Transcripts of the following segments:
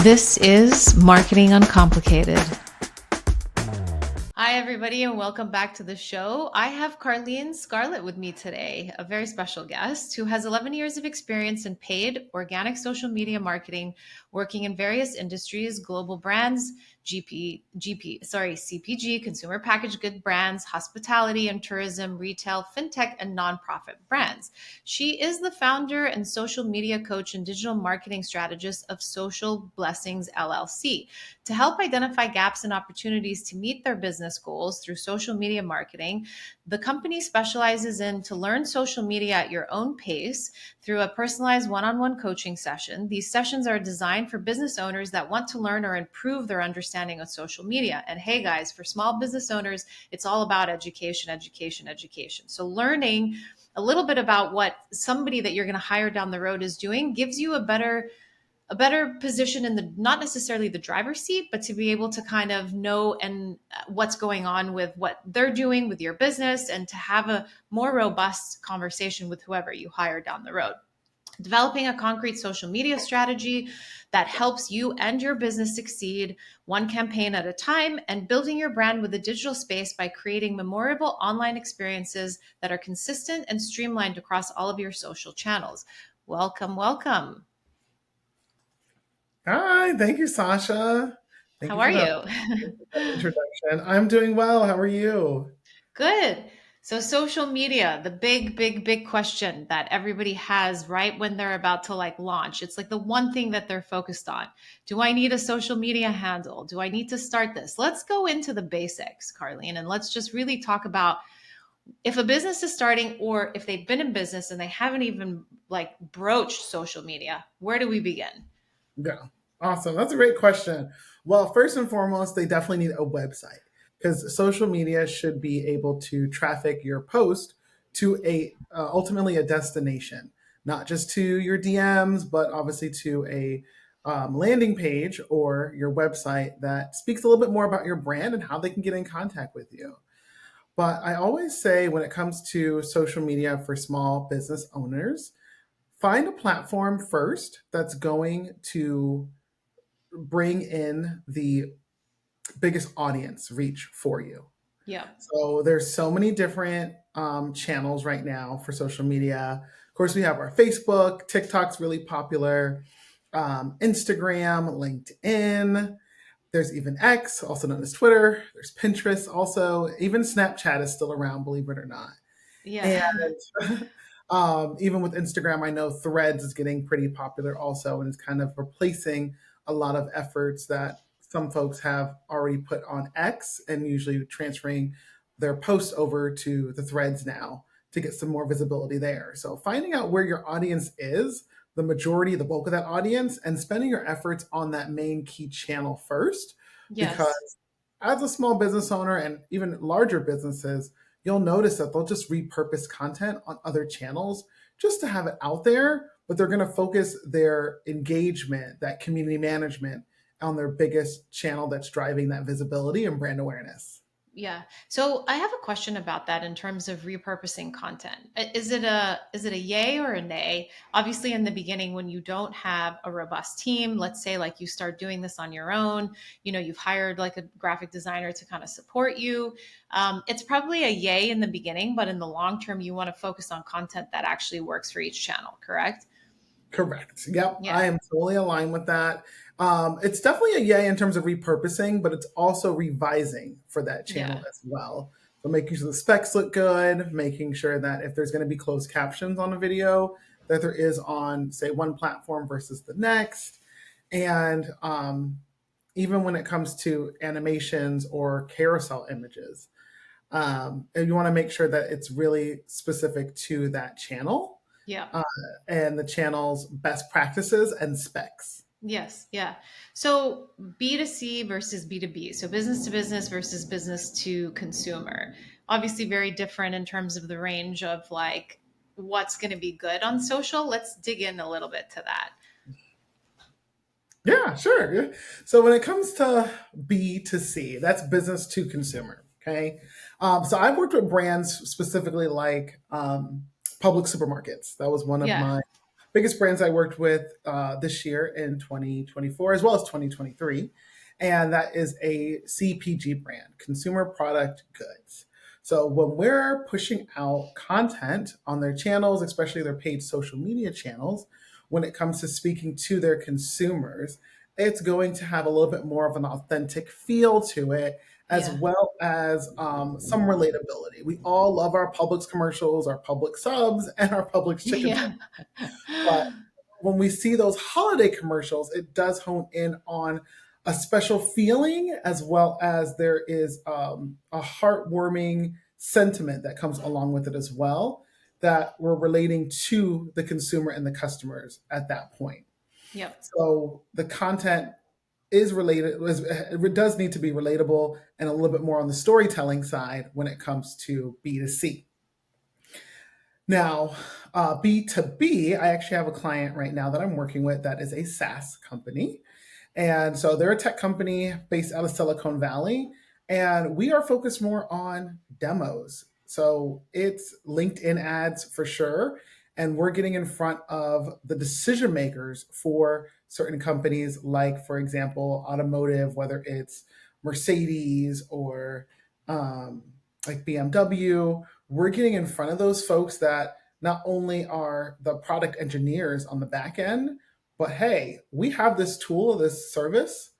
This is Marketing Uncomplicated. Hi, everybody, and welcome back to the show. I have Karleen Scarlett with me today, a very special guest who has 11 years of experience in paid organic social media marketing, working in various industries, global brands, CPG, consumer packaged good brands, hospitality and tourism, retail, fintech, and nonprofit brands. She is the founder and social media coach and digital marketing strategist of Social Blessings LLC to help identify gaps and opportunities to meet their business goals through social media marketing. The company specializes in to learn social media at your own pace through a personalized one-on-one coaching session. These sessions are designed for business owners that want to learn or improve their understanding of social media. And hey guys, for small business owners, it's all about education, education, education. So learning a little bit about what somebody that you're going to hire down the road is doing gives you a better position in the, not necessarily the driver's seat, but to be able to kind of know and what's going on with what they're doing with your business, and to have a more robust conversation with whoever you hire down the road. Developing a concrete social media strategy that helps you and your business succeed one campaign at a time, and building your brand with a digital space by creating memorable online experiences that are consistent and streamlined across all of your social channels. Welcome, welcome. Hi, thank you, Sasha. Thank How you are for that you? introduction. I'm doing well. How are you? Good. So social media, the big question that everybody has right when they're about to launch. It's like the one thing that they're focused on. Do I need a social media handle? Do I need to start this? Let's go into the basics, Karleen, and let's just really talk about if a business is starting, or if they've been in business and they haven't even broached social media, where do we begin? Yeah, awesome. That's a great question. Well, first and foremost, they definitely need a website because social media should be able to traffic your post to a ultimately a destination, not just to your DMs, but obviously to a landing page or your website that speaks a little bit more about your brand and how they can get in contact with you. But I always say when it comes to social media for small business owners, find a platform first that's going to bring in the biggest audience reach for you. Yeah. So there's so many different channels right now for social media. Of course, we have our Facebook, TikTok's really popular, Instagram, LinkedIn. There's even X, also known as Twitter. There's Pinterest, also. Even Snapchat is still around, believe it or not. Yeah. And even with Instagram, I know Threads is getting pretty popular also, and it's kind of replacing a lot of efforts that some folks have already put on X, and usually transferring their posts over to the Threads now to get some more visibility there. So finding out where your audience is, the majority, the bulk of that audience, and spending your efforts on that main key channel first, Yes. because as a small business owner and even larger businesses, you'll notice that they'll just repurpose content on other channels just to have it out there, but they're going to focus their engagement, that community management, on their biggest channel that's driving that visibility and brand awareness. Yeah. So I have a question about that in terms of repurposing content. Is it a yay or a nay? Obviously, in the beginning, when you don't have a robust team, let's say you start doing this on your own, you've hired a graphic designer to kind of support you. It's probably a yay in the beginning, but in the long term, you want to focus on content that actually works for each channel, correct? Correct. Yep, Yeah. I am totally aligned with that. It's definitely a yay in terms of repurposing, but it's also revising for that channel Yeah. as well. So making sure the specs look good, making sure that if there's going to be closed captions on a video, that there is on, say, one platform versus the next. And even when it comes to animations or carousel images, and you want to make sure that it's really specific to that channel Yeah. uh, and the channel's best practices and specs. Yes, yeah. So B2C versus B2B. So business to business versus business to consumer. Obviously very different in terms of the range of what's going to be good on social. Let's dig in a little bit to that. Yeah, sure. Yeah. So when it comes to B2C, that's business to consumer. Okay. So I've worked with brands specifically like public supermarkets. That was one of Yeah. my biggest brands I worked with this year in 2024 as well as 2023. And that is a CPG brand, consumer product goods. So when we're pushing out content on their channels, especially their paid social media channels, when it comes to speaking to their consumers, it's going to have a little bit more of an authentic feel to it, as Yeah. well as some relatability. We all love our Publix commercials, our Publix subs, and our Publix chicken Yeah. tenders. But when we see those holiday commercials, it does hone in on a special feeling, as well as there is a heartwarming sentiment that comes along with it as well, that we're relating to the consumer and the customers at that point. Yep. So the content is related, it does need to be relatable and a little bit more on the storytelling side when it comes to B2C. Now, B2B, I actually have a client right now that I'm working with that is a SaaS company. And so they're a tech company based out of Silicon Valley. And we are focused more on demos. So it's LinkedIn ads for sure. And we're getting in front of the decision makers for certain companies, like, for example, automotive, whether it's Mercedes or um, like BMW. We're getting in front of those folks that not only are the product engineers on the back end, but hey, we have this tool, this service.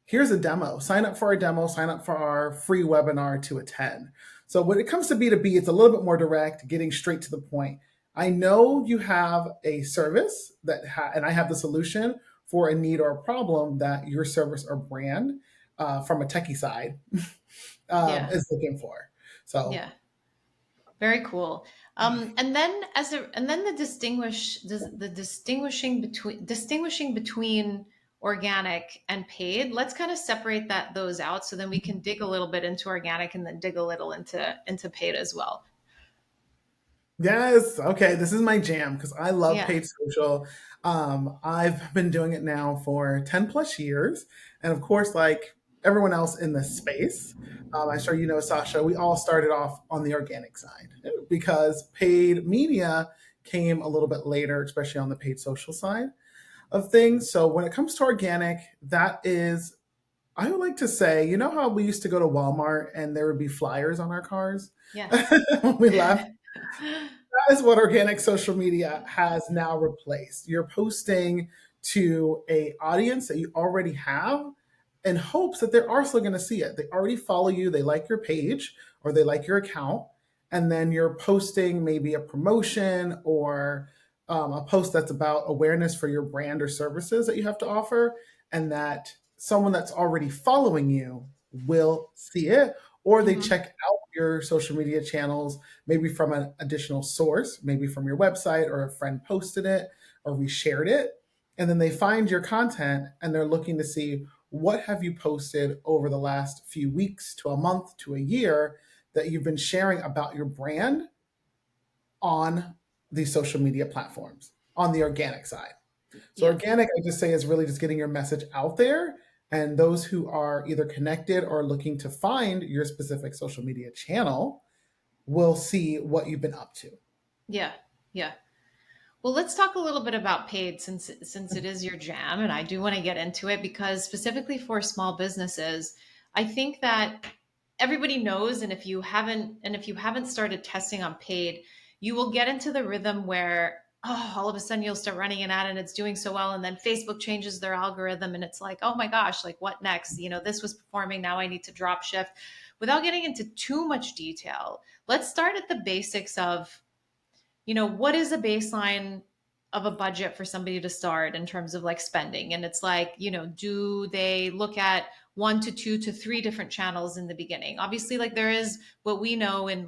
Here's a demo. Sign up for our demo, sign up for our free webinar to attend. So when it comes to B2B, it's a little bit more direct, getting straight to the point. I know you have a service and I have the solution for a need or a problem that your service or brand from a techie side Yeah. is looking for. So Yeah. Very cool. And then the distinguishing between organic and paid. Let's kind of separate those out so then we can dig a little bit into organic and then dig a little into paid as well. yes. Okay. This is my jam because I love Yeah. paid social. I've been doing it now for 10 plus years. And of course, like everyone else in this space, I'm sure you know, Sasha, we all started off on the organic side because paid media came a little bit later, especially on the paid social side of things. So when it comes to organic, that is, I would like to say, you know how we used to go to Walmart and there would be flyers on our cars Yeah. when we left? That is what organic social media has now replaced. You're posting to a audience that you already have in hopes that they're also going to see it. They already follow you, they like your page or they like your account, and then you're posting maybe a promotion or a post that's about awareness for your brand or services that you have to offer, and that someone that's already following you will see it, or they Hmm. check out your social media channels maybe from an additional source, maybe from your website or a friend posted it or reshared it. And then they find your content and they're looking to see what have you posted over the last few weeks to a month to a year that you've been sharing about your brand on these social media platforms on the organic side. So Yeah. organic, I just say, is really just getting your message out there. And those who are either connected or looking to find your specific social media channel will see what you've been up to. Yeah. Yeah. Well, let's talk a little bit about paid since it is your jam, and I do want to get into it because specifically for small businesses, I think that everybody knows, and if you haven't started testing on paid, you will get into the rhythm where all of a sudden you'll start running an ad and it's doing so well, and then Facebook changes their algorithm, and it's like, oh my gosh, like what next? This was performing, now I need to drop shift. Without getting into too much detail, let's start at the basics of what is a baseline of a budget for somebody to start in terms of like spending? And it's like, do they look at 1 to 2 to 3 different channels in the beginning? Obviously, like there is what we know in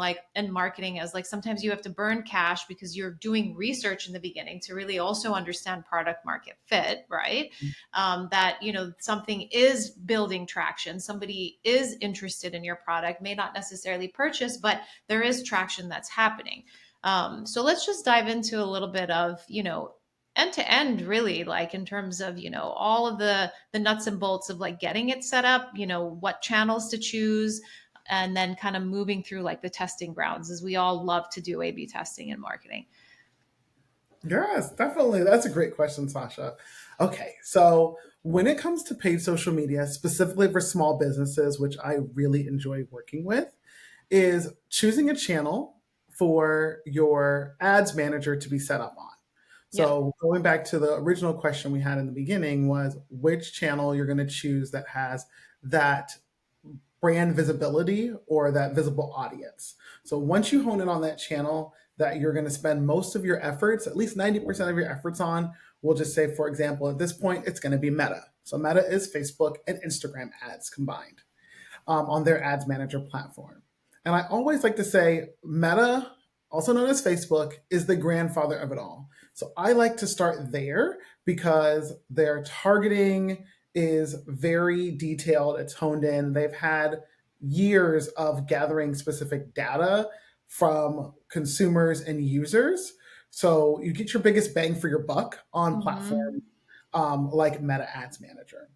marketing as like sometimes you have to burn cash because you're doing research in the beginning to really also understand product market fit, right? That, something is building traction, somebody is interested in your product, may not necessarily purchase, but there is traction that's happening. So let's just dive into a little bit of, end to end, really, like in terms of, all of the nuts and bolts of like getting it set up, what channels to choose, and then kind of moving through like the testing grounds, as we all love to do A/B testing in marketing. Yes, definitely. That's a great question, Sasha. Okay, so when it comes to paid social media, specifically for small businesses, which I really enjoy working with, is choosing a channel for your ads manager to be set up on. Yep. So going back to the original question we had in the beginning was which channel you're going to choose that has that brand visibility or that visible audience. So once you hone in on that channel that you're going to spend most of your efforts, at least 90% of your efforts on, we'll just say, for example, at this point, it's going to be Meta. So Meta is Facebook and Instagram ads combined on their ads manager platform. And I always like to say Meta, also known as Facebook, is the grandfather of it all. So I like to start there because their targeting is very detailed, it's honed in. They've had years of gathering specific data from consumers and users. So you get your biggest bang for your buck on Mm-hmm. platforms like Meta Ads Manager.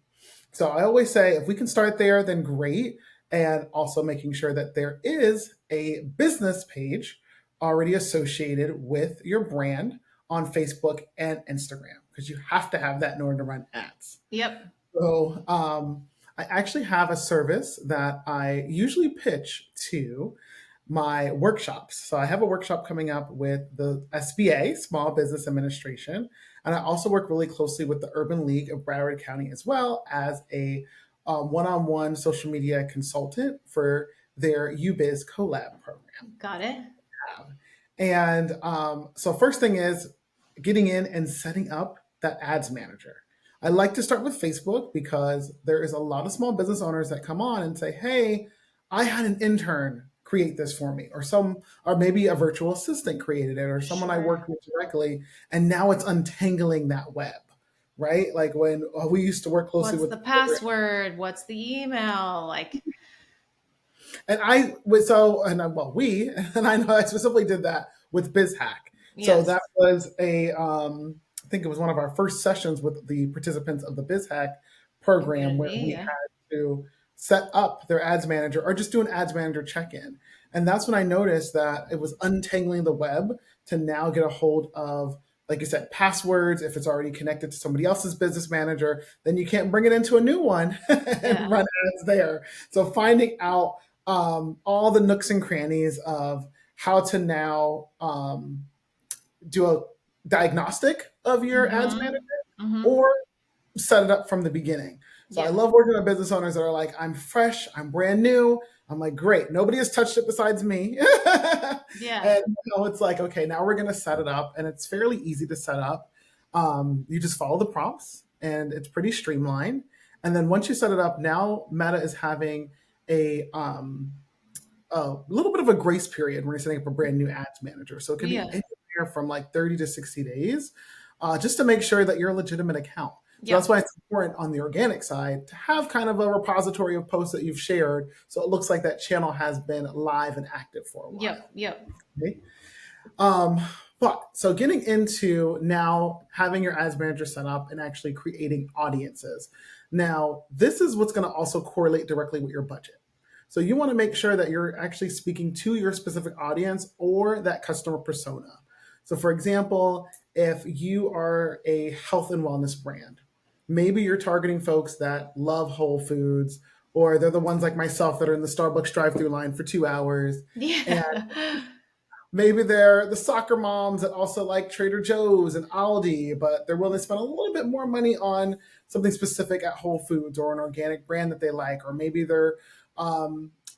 So I always say if we can start there, then great. And also making sure that there is a business page already associated with your brand on Facebook and Instagram because you have to have that in order to run ads. Yep. So I actually have a service that I usually pitch to my workshops. So I have a workshop coming up with the SBA, Small Business Administration, and I also work really closely with the Urban League of Broward County as well as a one-on-one social media consultant for their UBiz collab program. Got it. And so, first thing is getting in and setting up that ads manager. I like to start with Facebook because there is a lot of small business owners that come on and say, "Hey, I had an intern create this for me," or or maybe a virtual assistant created it, or someone I Sure. worked with directly, and now it's untangling that web, right? Like when we used to work closely What's with the the program. password? What's the email? Like, And well, we, and I know I specifically did that with BizHack. So that yes. was I think it was one of our first sessions with the participants of the BizHack program where Community. we Yeah. had to set up their ads manager or just do an ads manager check-in. And that's when I noticed that it was untangling the web to now get a hold of, like you said, passwords. If it's already connected to somebody else's business manager, then you can't bring it into a new one and Yeah. run ads there. So finding out all the nooks and crannies of how to now do a diagnostic of your ads Mm-hmm. manager Mm-hmm. or set it up from the beginning. So I Yep. love working with business owners that are like, I'm fresh, I'm brand new. I'm like, great, nobody has touched it besides me. Yeah. And it's like, okay, now we're going to set it up. And it's fairly easy to set up. You just follow the prompts and it's pretty streamlined. And then once you set it up, now Meta is having a little bit of a grace period when you're setting up a brand new ads manager. So it can be Yeah. anywhere from like 30 to 60 days just to make sure that you're a legitimate account. So that's Yep. why it's important on the organic side to have kind of a repository of posts that you've shared. So it looks like that channel has been live and active for a Yep. while. Yep. Okay? Um, but so getting into now having your ads manager set up and actually creating audiences. Now, this is what's going to also correlate directly with your budget. So you want to make sure that you're actually speaking to your specific audience or that customer persona. So for example, if you are a health and wellness brand, maybe you're targeting folks that love Whole Foods or they're the ones like myself that are in the Starbucks drive-through line for 2 hours. And Yeah. maybe they're the soccer moms that also like Trader Joe's and Aldi, but they're willing to spend a little bit more money on something specific at Whole Foods or an organic brand that they like. Or maybe they're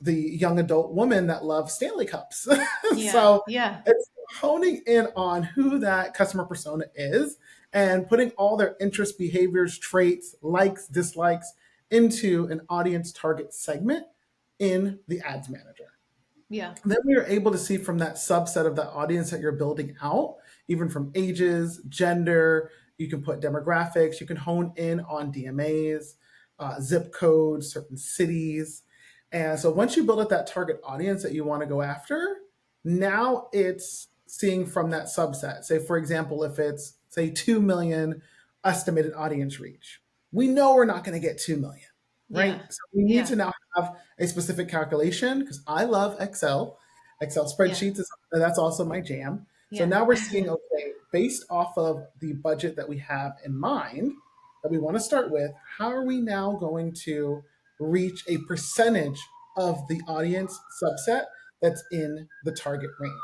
the young adult woman that loves Stanley Cups. Yeah. So Yeah. it's honing in on who that customer persona is and putting all their interests, behaviors, traits, likes, dislikes into an audience target segment in the ads manager. Yeah. Then we are able to see from that subset of the audience that you're building out, even from ages, gender, you can put demographics, you can hone in on DMAs, zip codes, certain cities. And so once you build up that target audience that you want to go after, now it's seeing from that subset. Say, for example, if it's, say, 2 million estimated audience reach, we know we're not going to get 2 million, right? Yeah. So we need Yeah. to now have a specific calculation because I love Excel. Excel Yeah. spreadsheets is that's also my jam. So Yeah. now we're seeing okay. based off of the budget that we have in mind that we want to start with, how are we now going to reach a percentage of the audience subset that's in the target range?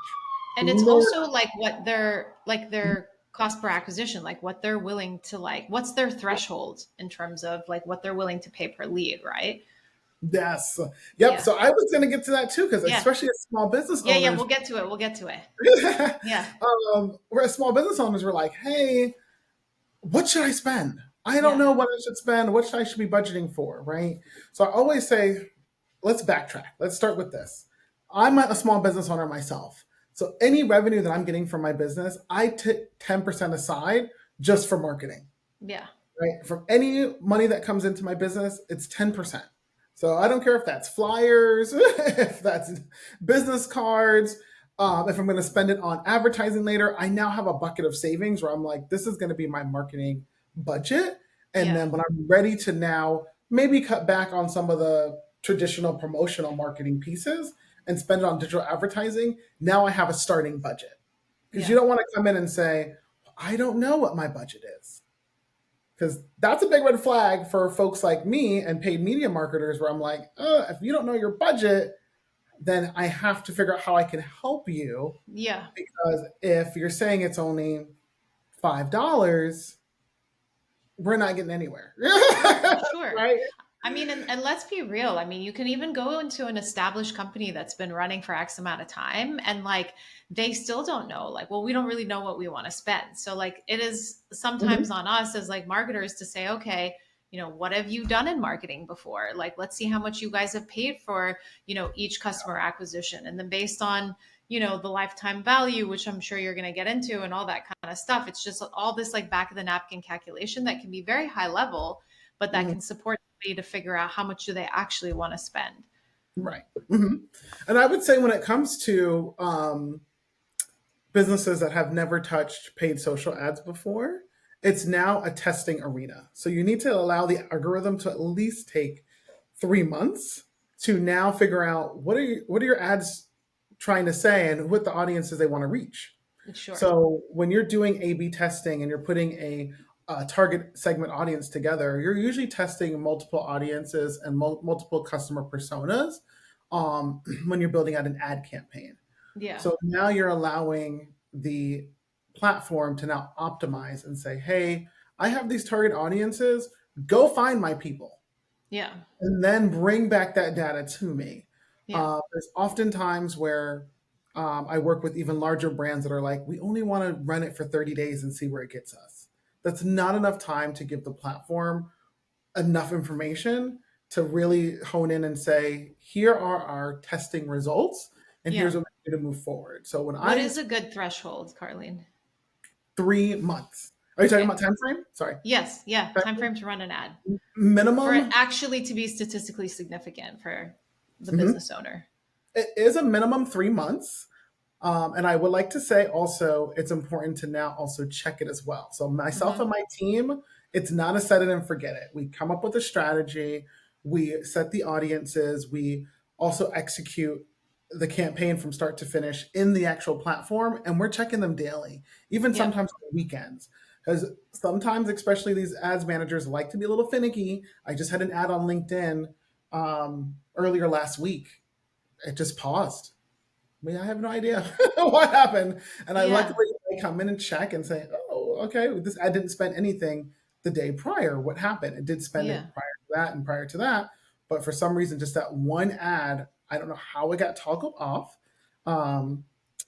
And We it's know also like what their cost per acquisition, like what they're willing to, like what's their threshold in terms of like what they're willing to pay per lead, right? yes. Yep. Yeah. So I was going to get to that too, because Yeah. especially as small business Yeah, yeah, owners, we'll get to it. We'll get to it. Yeah. we're small business owners, we're like, hey, what should I spend? I don't Yeah. know what I should spend, what I should be budgeting for, right? So I always say, let's backtrack. Let's start with this. I'm a small business owner myself. So any revenue that I'm getting from my business, I take 10% aside just for marketing, Yeah. right? From any money that comes into my business, it's 10%. So I don't care if that's flyers, if that's business cards, if I'm going to spend it on advertising later. I now have a bucket of savings where I'm like, this is going to be my marketing budget. And Yeah. then when I'm ready to now maybe cut back on some of the traditional promotional marketing pieces and spend it on digital advertising, now I have a starting budget. Because you Yeah. don't want to come in and say, I don't know what my budget is, because that's a big red flag for folks like me and paid media marketers, where I'm like, if you don't know your budget, then I have to figure out how I can help you. Yeah. Because if you're saying it's only $5, we're not getting anywhere. Sure. Right? I mean, and let's be real. I mean, you can even go into an established company that's been running for X amount of time and like they still don't know, like, well, we don't really know what we want to spend. So, like, it is sometimes Mhm. on us as like marketers to say, okay, what have you done in marketing before? Like, let's see how much you guys have paid for, each customer acquisition. And then based on, the lifetime value, which I'm sure you're going to get into and all that kind of stuff. It's just all this like back of the napkin calculation that can be very high level, but that Mhm. can support somebody to figure out how much do they actually want to spend. Right. Hmm. And I would say when it comes to businesses that have never touched paid social ads before, it's now a testing arena. So you need to allow the algorithm to at least take 3 months to now figure out what are your ads trying to say and what the audiences they want to reach. Sure. So when you're doing A/B testing and you're putting a target segment audience together, you're usually testing multiple audiences and multiple customer personas when you're building out an ad campaign. Yeah. So now you're allowing the platform to now optimize and say, hey, I have these target audiences, go find my people Yeah. and then bring back that data to me. Yeah. There's often times where I work with even larger brands that are like, we only want to run it for 30 days and see where it gets us. That's not enough time to give the platform enough information to really hone in and say, here are our testing results, and here's Yeah. what we do to move forward. So when What I is a good threshold, Karleen? 3 months, are you talking Okay. about time frame? Sorry, Yes. Yeah. Time frame to run an ad for it minimum. actually to be statistically significant for the Mhm. business owner. It is a minimum 3 months. And I would like to say also, it's important to now also check it as well. So myself and Hmm. my team, it's not a set it and forget it. We come up with a strategy, we set the audiences, we also execute the campaign from start to finish in the actual platform, and we're checking them daily, even Yeah. sometimes on the weekends. Because sometimes, especially these ads managers like to be a little finicky. I just had an ad on LinkedIn earlier last week. It just paused. I mean, I have no idea what happened. And I Yeah. luckily I come in and check and say, oh, okay, this I didn't spend anything the day prior. What happened? It did spend Yeah. it prior to that and prior to that. But for some reason, just that one ad, I don't know how it got toggled off. Um,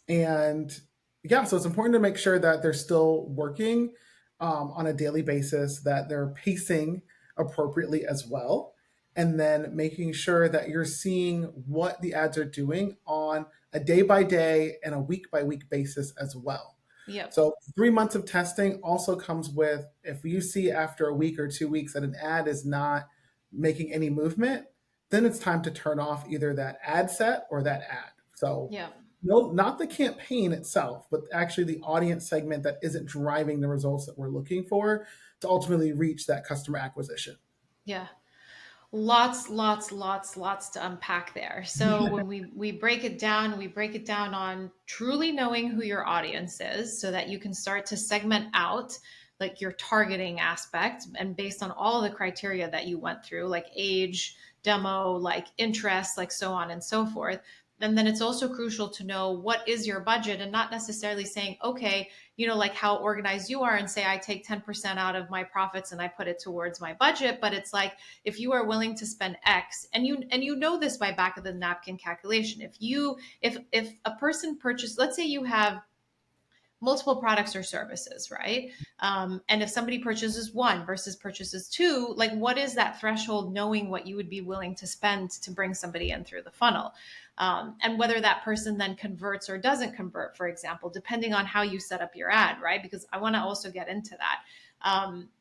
and yeah, so it's important to make sure that they're still working on a daily basis, that they're pacing appropriately as well. And then making sure that you're seeing what the ads are doing on a day by day and a week by week basis as well. Yep. So 3 months of testing also comes with, if you see after a week or 2 weeks that an ad is not making any movement, then it's time to turn off either that ad set or that ad. So Yep. no, not the campaign itself, but actually the audience segment that isn't driving the results that we're looking for to ultimately reach that customer acquisition. Yeah. Lots to unpack there. So when we break it down, we break it down on truly knowing who your audience is so that you can start to segment out like your targeting aspect, and based on all of the criteria that you went through, like age, demo, like interest, like so on and so forth. And then it's also crucial to know what is your budget, and not necessarily saying, okay, like how organized you are and say, I take 10% out of my profits and I put it towards my budget. But it's like, if you are willing to spend X, and you know this by back of the napkin calculation, if a person purchased, let's say you have multiple products or services, right? And if somebody purchases one versus purchases two, like what is that threshold, knowing what you would be willing to spend to bring somebody in through the funnel? And whether that person then converts or doesn't convert, for example, depending on how you set up your ad, right? Because I want to also get into that.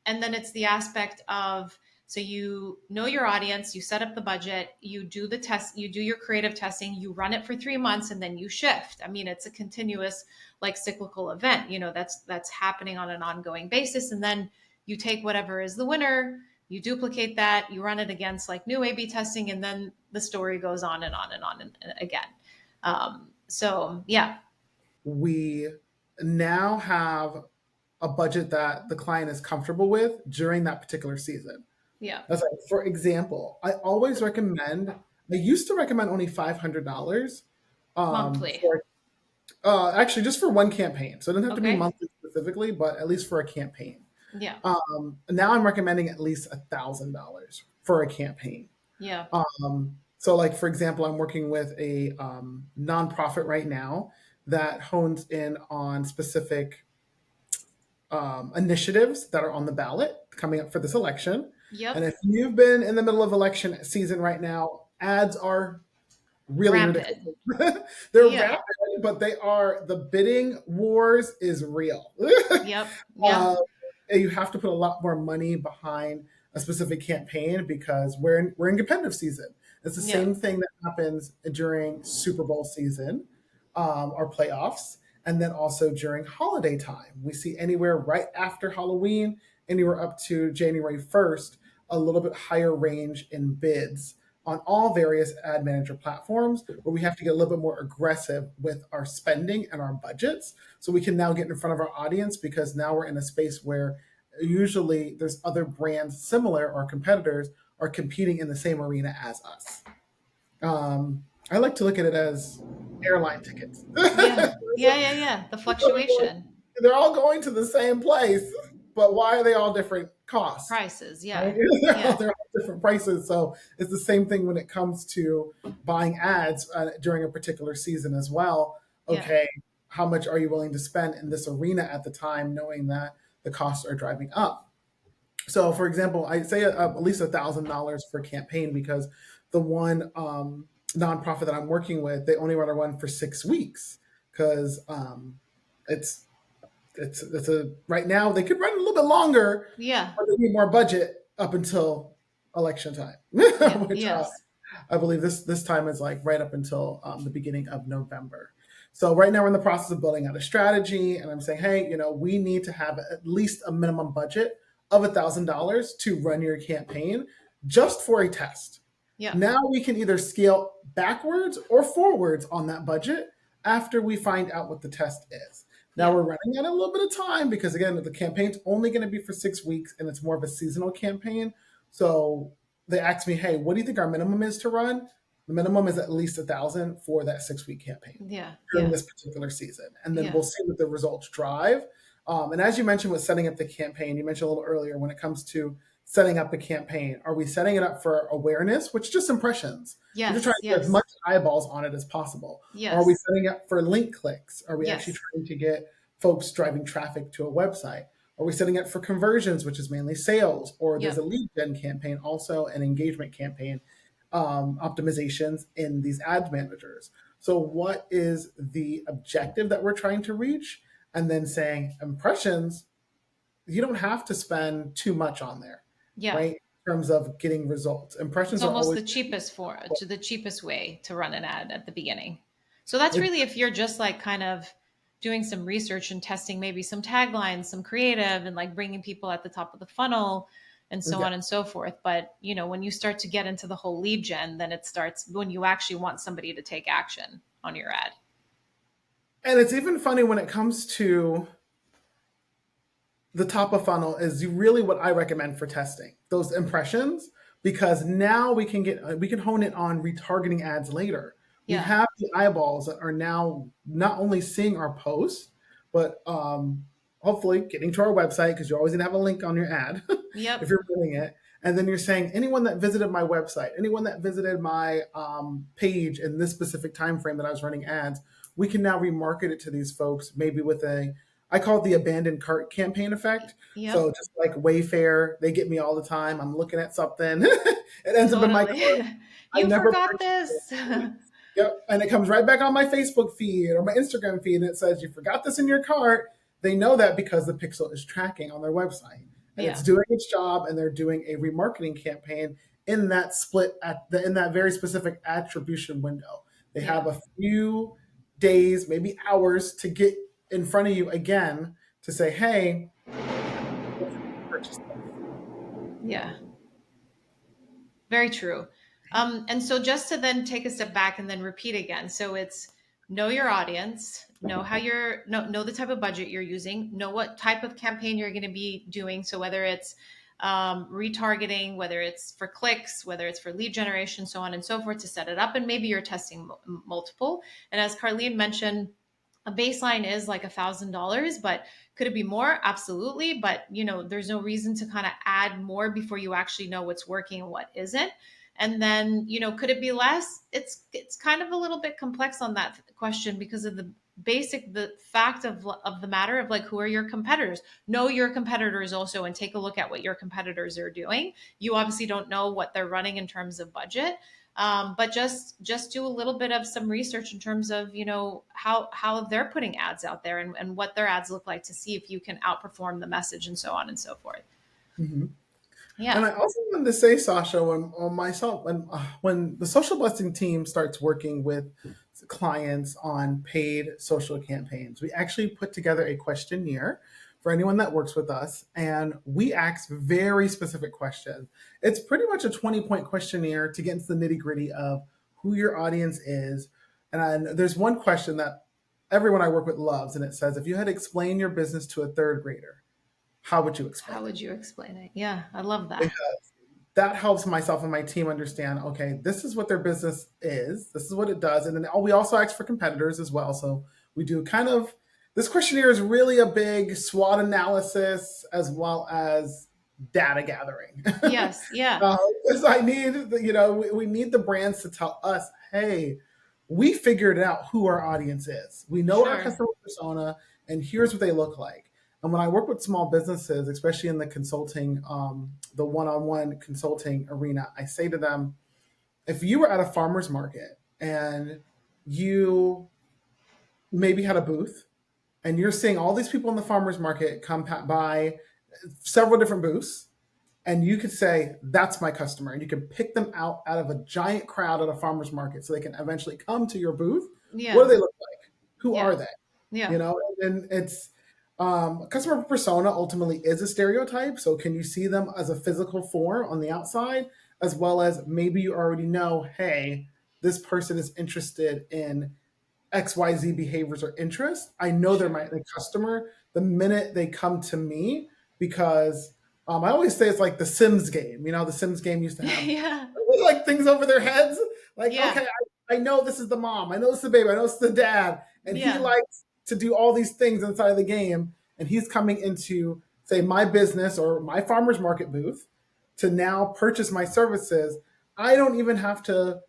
And then it's the aspect of, so you know your audience, you set up the budget, you do the test, you do your creative testing, you run it for 3 months, and then you shift. I mean, it's a continuous like cyclical event, that's happening on an ongoing basis. And then you take whatever is the winner, you duplicate that, you run it against like new A/B testing, and then the story goes on and on and on and again. So yeah. We now have a budget that the client is comfortable with during that particular season. Yeah. That's like, for example, I always recommend, I used to recommend only $500 Monthly. for actually just for one campaign. So it doesn't have to be Okay. monthly specifically, but at least for a campaign. Yeah. Now I'm recommending at least $1,000 for a campaign. Yeah. So, like for example, I'm working with a nonprofit right now that hones in on specific initiatives that are on the ballot coming up for this election. And Yep. if you've been in the middle of election season right now, ads are really Rampant. ridiculous. They're Yeah. rapid, but they are, the bidding wars is real. Yep. Yep. uh, and you have to put a lot more money behind a specific campaign because we're in competitive season. It's the Yep. same thing that happens during Super Bowl season, or playoffs, and then also during holiday time. We see anywhere right after Halloween, anywhere up to January 1st, a little bit higher range in bids on all various ad manager platforms, where we have to get a little bit more aggressive with our spending and our budgets so we can now get in front of our audience, because now we're in a space where usually there's other brands similar or competitors are competing in the same arena as us. I like to look at it as airline tickets. Yeah. Yeah. Yeah. Yeah. The fluctuation. They're all going to the same place, but why are they all different costs? Prices. Right? Yeah. they're, all, Yeah. they're all different prices. So it's the same thing when it comes to buying ads during a particular season as well. Yeah. Okay, how much are you willing to spend in this arena at the time, knowing that the costs are driving up? So, for example, I say at least $1,000 for a campaign, because the one nonprofit that I'm working with, they only run a run for 6 weeks because it's it's a right now they could run a little bit longer, Yeah. but they need more budget up until election time, Yeah. which Yes. I believe this time is like right up until the beginning of November. So right now we're in the process of building out a strategy, and I'm saying, hey, we need to have at least a minimum budget of $1,000 to run your campaign just for a test. Yeah. Now we can either scale backwards or forwards on that budget after we find out what the test is. Now Yeah. we're running out a little bit of time because again, the campaign's only going to be for 6 weeks and it's more of a seasonal campaign. So they asked me, "Hey, what do you think our minimum is to run?" The minimum is at least 1,000 for that 6 week campaign Yeah. during Yeah. this particular season, and then Yeah. we'll see what the results drive. And as you mentioned with setting up the campaign, you mentioned a little earlier when it comes to setting up a campaign, are we setting it up for awareness, which is just impressions? We're just trying Yes. to get as Yes. much eyeballs on it as possible. Or are we Yes. setting up for link clicks? Are we actually Yes. trying to get folks driving traffic to a website? Are we setting up for conversions, which is mainly sales? Or there's a Yep. lead gen campaign, also an engagement campaign, optimizations in these ad managers. So, what is the objective that we're trying to reach? And then saying impressions, you don't have to spend too much on there, Yeah. right? In terms of getting results, It's impressions are almost always the cheapest way to run an ad at the beginning. So that's it, really if you're just like kind of doing some research and testing maybe some taglines, some creative, and like bringing people at the top of the funnel. and so Yeah. on and so forth. But, when you start to get into the whole lead gen, then it starts when you actually want somebody to take action on your ad. And it's even funny when it comes to the top of funnel is really what I recommend for testing those impressions, because now we can hone it on retargeting ads later. We Yeah. have the eyeballs that are now not only seeing our posts, but hopefully getting to our website, because you're always going to have a link on your ad if Yep. you're doing it. And then you're saying anyone that visited my website, anyone that visited my page in this specific time frame that I was running ads, we can now remarket it to these folks, maybe with I call it the abandoned cart campaign effect. So Yep. just like Wayfair, they get me all the time. I'm looking at something, it ends up in my Totally. cart. I You never forgot purchased this. it. Yep, and it comes right back on my Facebook feed or my Instagram feed, and it says you forgot this in your cart. They know that because the pixel is tracking on their website, and it's Yeah. doing its job, and they're doing a remarketing campaign in that in that very specific attribution window. They have Yeah. a few days, maybe hours, to get in front of you again to say, "Hey, purchase this." Yeah. Very true. And so just to then take a step back and then repeat again. So it's know your audience, know how know the type of budget you're using, know what type of campaign you're going to be doing. So whether it's retargeting, whether it's for clicks, whether it's for lead generation, so on and so forth, to set it up. And maybe you're testing multiple. And as Karleen mentioned, a baseline is like $1,000, but could it be more? Absolutely. But there's no reason to kind of add more before you actually know what's working and what isn't. And then, could it be less? It's kind of a little bit complex on that question because of the fact of the matter of like, who are your competitors? Know your competitors also and take a look at what your competitors are doing. You obviously don't know what they're running in terms of budget. But just do a little bit of some research in terms of how they're putting ads out there and what their ads look like to see if you can outperform the message and so on and so forth. Mhm. And Yeah. I also wanted to say, Sasha, when the social blessing team starts working with clients on paid social campaigns, we actually put together a questionnaire for anyone that works with us, and we ask very specific questions. It's pretty much a 20-point questionnaire to get into the nitty gritty of who your audience is. And there's one question that everyone I work with loves, and it says, if you had to explain your business to a third grader, how would you How explain it? would you explain it? Yeah, I love that. Because that helps myself and my team understand, okay, this is what their business is, this is what it does. And then we also ask for competitors as well. So we do kind of, this questionnaire is really a big SWOT analysis as well as data gathering. Yes. Yeah. Because I need, we need the brands to tell us, hey, we figured out who our audience is. We know our Sure. customer persona, and here's what they look like. And when I work with small businesses, especially in the consulting, the one-on-one consulting arena, I say to them, if you were at a farmer's market and you maybe had a booth and you're seeing all these people in the farmer's market come by several different booths, and you could say, that's my customer, and you can pick them out of a giant crowd at a farmer's market so they can eventually come to your booth. What do Yeah. they look like? Who are Yeah. they? Yeah. And it's customer persona ultimately is a stereotype. So can you see them as a physical form on the outside, as well as maybe you already know, hey, this person is interested in XYZ behaviors or interests. I know they're Sure. my customer the minute they come to me, because I always say it's like the Sims game. The Sims game used to have Yeah. like things over their heads. Like, Yeah. okay, I know this is the mom. I know this is the baby. I know this is the dad. And he Yeah. likes to do all these things inside of the game. And he's coming into, say, my business or my farmer's market booth to now purchase my services. I don't even have to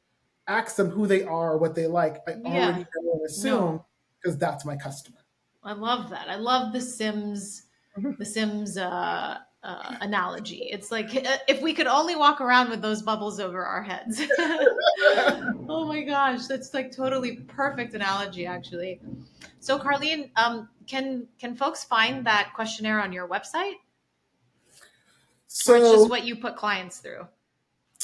ask them who they are or what they like. I Yeah. already know and assume, No, because that's my customer. I love that. I love the Sims analogy. It's like if we could only walk around with those bubbles over our heads. Oh my gosh, that's like totally perfect analogy, actually. So, Karleen, can folks find that questionnaire on your website, or it's just So what you put clients through?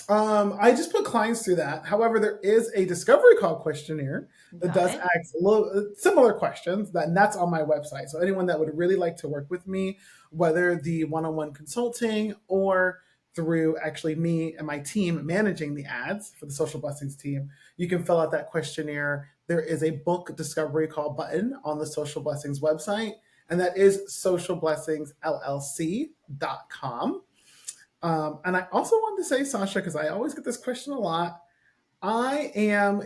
I just put clients through that. However, there is a discovery call questionnaire that Got does it. ask a little similar questions, and that's on my website. So anyone that would really like to work with me, whether the one-on-one consulting or through actually me and my team managing the ads for the Social Blessings team, you can fill out that questionnaire. There is a book discovery call button on the Social Blessings website, and that is socialblessingsllc.com. And I also wanted to say, Sasha, because I always get this question a lot. I'm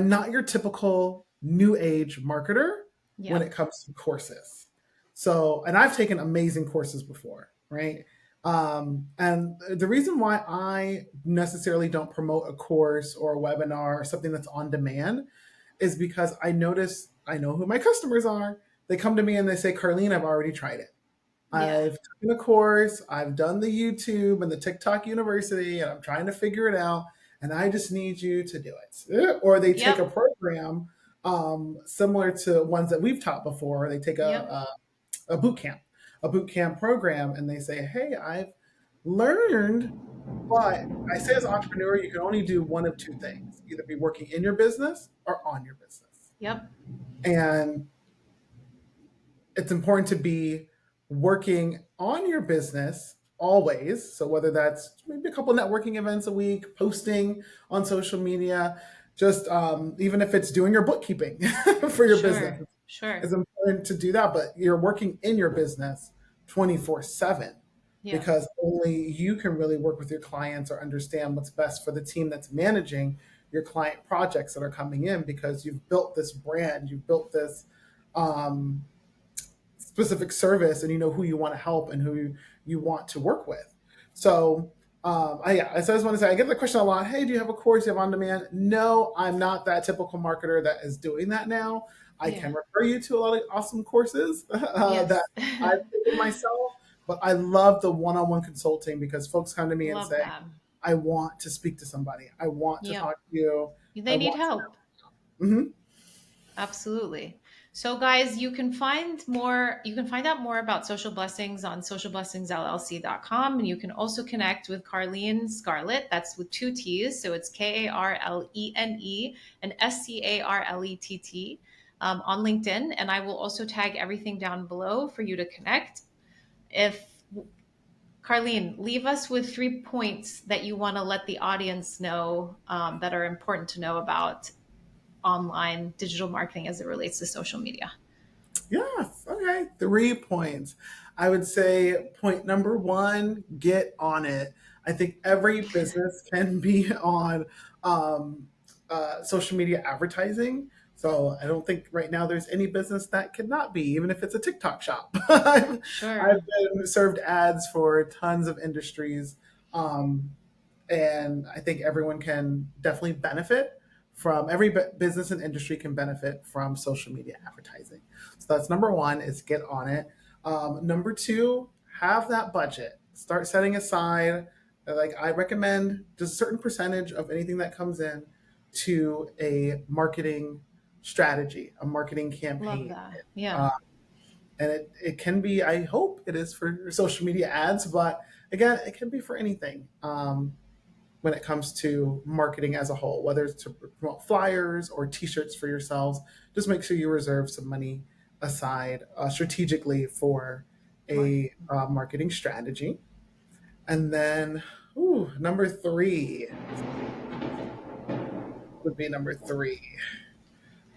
not your typical new age marketer when it Yep. comes to courses. So, and I've taken amazing courses before, right? And the reason why I necessarily don't promote a course or a webinar or something that's on demand is because I know who my customers are. They come to me and they say, Karleen, I've already tried it. Yeah. I've taken a course, I've done the YouTube and the TikTok University, and I'm trying to figure it out. And I just need you to do it. Or they take a Yep. program similar to ones that we've taught before. They take Yep. a a boot camp program, and they say, "Hey, I've learned, but I say as an entrepreneur, you can only do one of two things: either be working in your business or on your business." Yep. And it's important to be working on your business always. So whether that's maybe a couple networking events a week, posting on social media, just even if it's doing your bookkeeping for your business, Sure. Sure. it's important to do that. But you're working in your business 24/7 Yeah. because only you can really work with your clients or understand what's best for the team that's managing your client projects that are coming in because you've built this brand, you've built this um, specific service and you know who you want to help and who you want to work with. So, so I just want to say, I get the question a lot. Hey, do you have a course you have on demand? No, I'm not that typical marketer that is doing that now. I Yeah. can refer you to a lot of awesome courses that Yes. I've taken myself, but I love the one-on-one consulting because folks come to me and Love say, that. I want to speak to somebody. I want to Yep. talk to you. I They need want to help. know. Mm-hmm. Absolutely. So guys, you can find out more about Social Blessings on socialblessingsllc.com, and you can also connect with Karleen Scarlett. That's with two T's, so it's Karlene and Scarlett on LinkedIn, and I will also tag everything down below for you to connect. If Karleen, leave us with 3 points that you want to let the audience know that are important to know about online digital marketing as it relates to social media. Yes. Okay. 3 points. I would say point number one, get on it. I think every business can be on social media advertising. So I don't think right now there's any business that cannot be, even if it's a TikTok shop. I've Sure. been served ads for tons of industries. Um, and I think everyone can definitely benefit from every business and industry can benefit from social media advertising. So that's number one is get on it. Number two, have that budget. Start setting aside. Like I recommend just a certain percentage of anything that comes in to a marketing strategy, a marketing Love campaign. that. Yeah. Uh, and it can be, I hope it is for social media ads, but again, it can be for anything. When it comes to marketing as a whole, whether it's to promote flyers or t-shirts for yourselves, just make sure you reserve some money aside strategically for a Marketing. marketing strategy. And then, number three would be number three.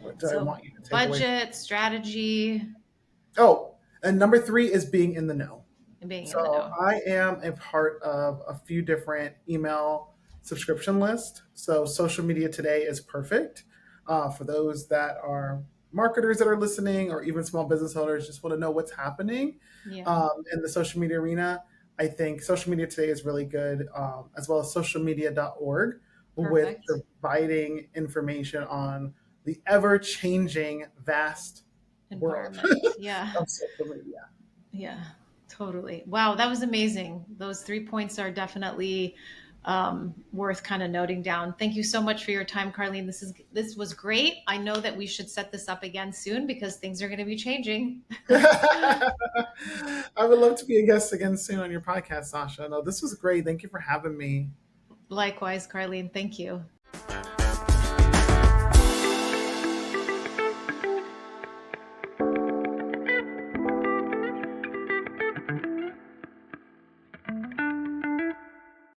What do I So want you to take away? budget, strategy, Oh, and number three is being in the know. and being in the So know. I am a part of a few different email subscription lists. So social media today is perfect for those that are marketers that are listening, or even small business owners just want to know what's happening Yeah. in the social media arena. I think social media today is really good, as well as socialmedia.org, with Perfect. providing information on the ever changing, vast world Environment. Yeah. of social media. Yeah. Totally. Wow, that was amazing. Those 3 points are definitely worth kind of noting down. Thank you so much for your time, Karleen. This was great. I know that we should set this up again soon because things are going to be changing. I would love to be a guest again soon on your podcast, Sasha. No, this was great. Thank you for having me. Likewise, Karleen. Thank you.